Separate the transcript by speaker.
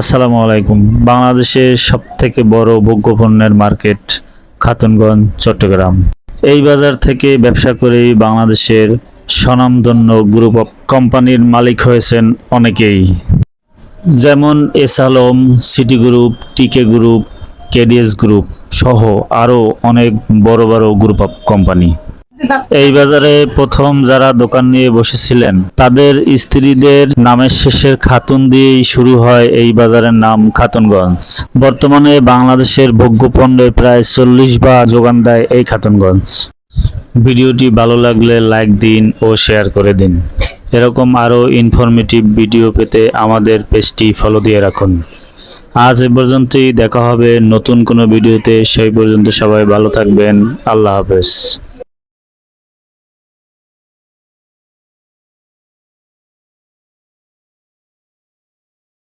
Speaker 1: আসসালামু আলাইকুম। বাংলাদেশের সবথেকে বড় ভোগ্যপণ্যের মার্কেট খাতুনগঞ্জ, চট্টগ্রাম। এই বাজার থেকে ব্যবসা করেই বাংলাদেশের স্বনামধন্য গ্রুপ অফ কোম্পানির মালিক হয়েছেন অনেকেই, যেমন এস আলম, সিটি গ্রুপ, টিকে গ্রুপ, কেডিএস গ্রুপ সহ আরও অনেক বড় বড় গ্রুপ অফ কোম্পানি। এই বাজারে প্রথম যারা দোকান নিয়ে বসেছিলেন তাদের স্ত্রীদের নামের শেষের খাতুন দিয়েই শুরু হয় এই বাজারের নাম খাতুনগঞ্জ। বর্তমানে বাংলাদেশের ভোগ্যপণ্যের প্রায় 40 ভাগ যোগান দেয় এই খাতুনগঞ্জ। ভিডিওটি ভালো লাগলে লাইক দিন ও শেয়ার করে দিন। এরকম আরও ইনফরমেটিভ ভিডিও পেতে আমাদের পেজটি ফলো দিয়ে রাখুন। আজ এ পর্যন্তই, দেখা হবে নতুন কোনো ভিডিওতে। সেই পর্যন্ত সবাই ভালো থাকবেন। আল্লাহ হাফেজ।